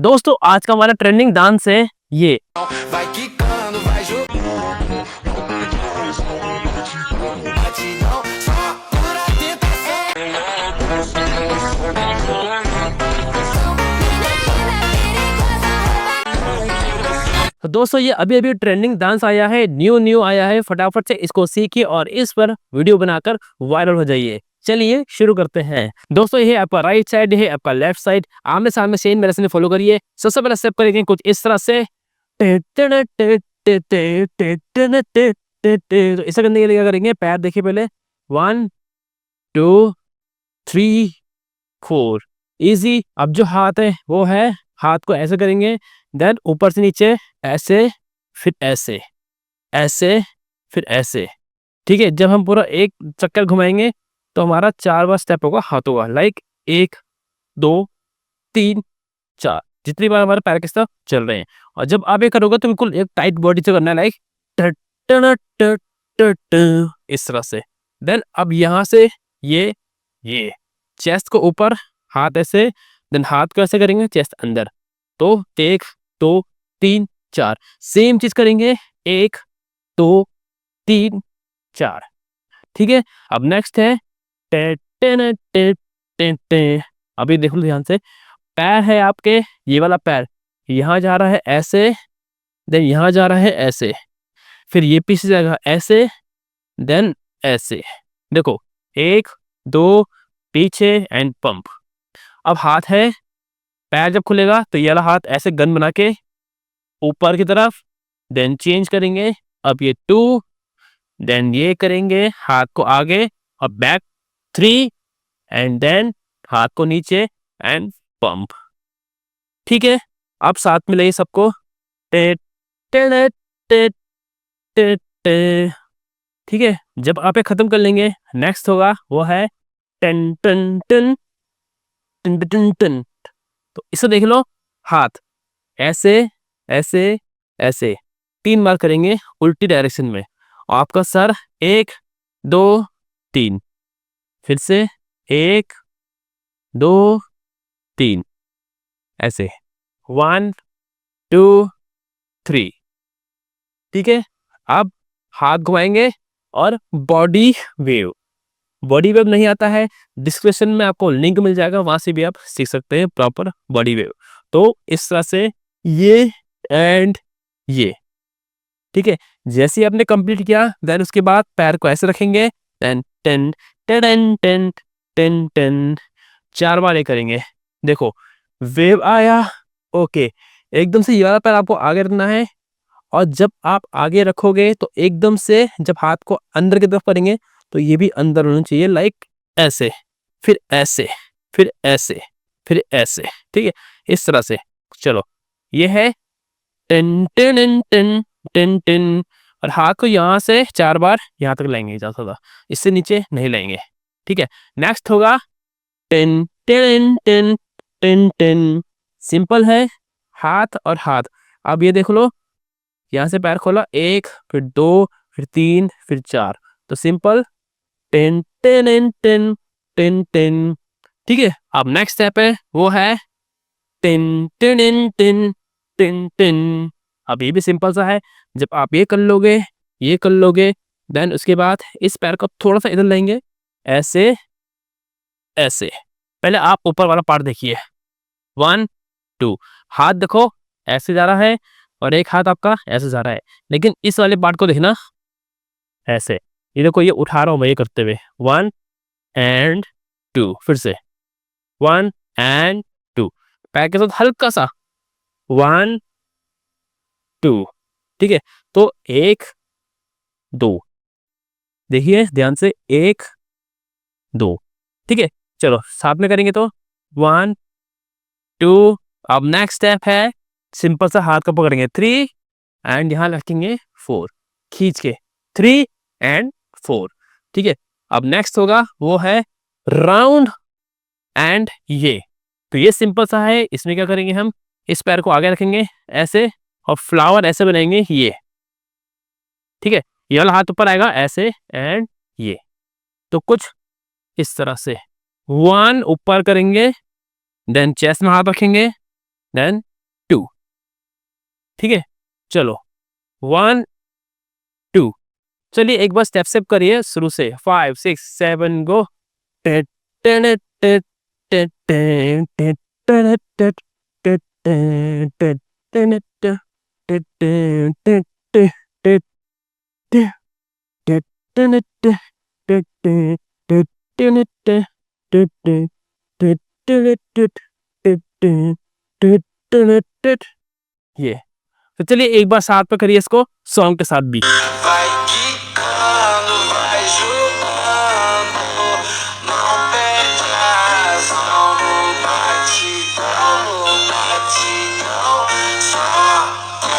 दोस्तों आज का हमारा ट्रेंडिंग डांस है ये। Vai quicando, vai jogando. Batidão, só pura tentação. तो दोस्तों ये अभी अभी ट्रेंडिंग डांस आया है, न्यू आया है। फटाफट से इसको सीखिए और इस पर वीडियो बनाकर वायरल हो जाइए। चलिए शुरू करते हैं। दोस्तों ये आपका राइट साइड है, आपका लेफ्ट साइड आमने सामने सेम मेरे से फॉलो करिए। सबसे पहले स्टेप करेंगे कुछ इस तरह से। तो इसे करने के लिए क्या करेंगे, पैर देखिए पहले 1 2 3 4 इजी। अब जो हाथ है वो है, हाथ को ऐसे करेंगे, देन ऊपर से नीचे ऐसे, फिर ऐसे, ऐसे, फिर ऐसे। ठीक है, जब हम पूरा एक चक्कर घुमाएंगे तो हमारा 4 बार स्टेप होगा हाथों का, लाइक 1 2 3 4, जितनी बार हमारे पैर के स्टेप चल रहे हैं। और जब आप ये करोगे तो बिल्कुल एक टाइट बॉडी से करना है, लाइक इस तरह से। देन अब यहाँ से ये चेस्ट को ऊपर, हाथ ऐसे, देन हाथ को ऐसे करेंगे, चेस्ट अंदर। तो 1 2 3 4 सेम चीज करेंगे, 1 2 3 4। ठीक है, अब नेक्स्ट है टे टे टे टे टे। अभी देख लो ध्यान से, पैर है आपके, ये वाला पैर यहाँ जा रहा है ऐसे, देन यहाँ जा रहा है ऐसे, फिर ये पीछे जाएगा ऐसे, देन ऐसे। देखो 1 2 पीछे एंड पंप। अब हाथ है, पैर जब खुलेगा तो ये वाला हाथ ऐसे गन बना के ऊपर की तरफ, देन चेंज करेंगे। अब ये 2, देन ये करेंगे, हाथ को आगे और बैक 3, एंड देन हाथ को नीचे एंड पंप। ठीक है, अब साथ में लाइए सबको। टे टे टे टे टे। ठीक है, जब आप ये खत्म कर लेंगे, नेक्स्ट होगा वो है टन टन टन टन टन टन। तो इसे देख लो, हाथ ऐसे ऐसे ऐसे 3 बार करेंगे उल्टी डायरेक्शन में। और आपका सर 1 2 3, फिर से 1 2 3, ऐसे 1 2 3। ठीक है, अब हाथ घुमाएंगे और बॉडी वेव। बॉडी वेव नहीं आता है, डिस्क्रिप्शन में आपको लिंक मिल जाएगा, वहां से भी आप सीख सकते हैं प्रॉपर बॉडी वेव। तो इस तरह से ये एंड ये। ठीक है, जैसे ही आपने कंप्लीट किया, देन उसके बाद पैर को ऐसे रखेंगे, then ten ten ten ten ten 4 बार ये करेंगे। देखो वेव आया, ओके। एकदम से ये वाला पैर आपको आगे रखना है, और जब आप आगे रखोगे तो एकदम से जब हाथ को अंदर की तरफ करेंगे तो ये भी अंदर होना चाहिए, लाइक ऐसे, फिर ऐसे, फिर ऐसे, फिर ऐसे। ठीक है, इस तरह से। चलो ये है ten ten ten ten ten. और हाथ को यहाँ से 4 बार यहाँ तक लाएंगे, ज्यादा इससे नीचे नहीं लाएंगे। ठीक है, नेक्स्ट होगा ten ten ten ten ten. Simple है, हाथ और हाथ। अब ये देख लो, यहाँ से पैर खोला, 1 फिर 2 फिर 3 फिर 4। तो simple ten ten ten ten ten. ठीक है, अब नेक्स्ट स्टेप है वो है ten ten ten ten ten. अब ये भी सिंपल सा है, जब आप ये कर लोगे, ये कर लोगे, देन उसके बाद इस पैर को थोड़ा सा इधर लेंगे, ऐसे ऐसे। पहले आप ऊपर वाला पार्ट देखिए, 1 2, हाथ देखो ऐसे जा रहा है और एक हाथ आपका ऐसे जा रहा है, लेकिन इस वाले पार्ट को देखना ऐसे। ये देखो, ये उठा रहा हूं मैं ये करते हुए, 1 एंड 2, फिर से 1 एंड 2, पैर के साथ हल्का सा 1 2। ठीक है, तो 1 2, देखिए ध्यान से, 1 2। ठीक है, चलो साथ में करेंगे तो 1 2। अब नेक्स्ट स्टेप है, सिंपल सा हाथ को पकड़ेंगे 3 एंड यहाँ रखेंगे 4, खींच के 3 एंड 4। ठीक है, अब नेक्स्ट होगा वो है राउंड एंड ये। तो ये सिंपल सा है, इसमें क्या करेंगे, हम इस पैर को आगे रखेंगे ऐसे और फ्लावर ऐसे बनाएंगे ये। ठीक है, ये वाला हाथ ऊपर आएगा ऐसे एंड ये। तो कुछ इस तरह से 1 ऊपर करेंगे, देन चेस्ट में हाथ रखेंगे, देन ठीक है, चलो 1 2 चलिए एक बार स्टेप स्टेप करिए शुरू से 5 6 7 गो। ये तो चलिए एक बार साथ में करिए इसको सॉन्ग के साथ भी। Vai quicando, vai jogando, não perde a ação no batidão, só por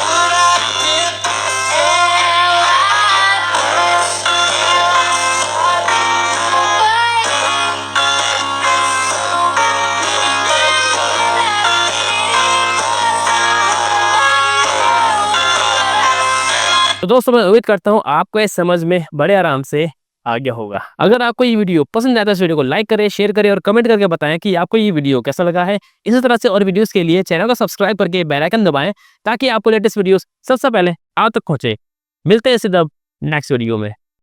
तो दोस्तों मैं उम्मीद करता हूँ आपको ये समझ में बड़े आराम से आ गया होगा। अगर आपको ये वीडियो पसंद आया तो इस वीडियो को लाइक करें, शेयर करें और कमेंट करके बताएं कि आपको ये वीडियो कैसा लगा है। इसी तरह से और वीडियोस के लिए चैनल को सब्सक्राइब करके बेल आइकन दबाएं ताकि आपको लेटेस्ट वीडियोस सबसे पहले आप तक पहुंचे। मिलते हैं सीधा नेक्स्ट वीडियो में।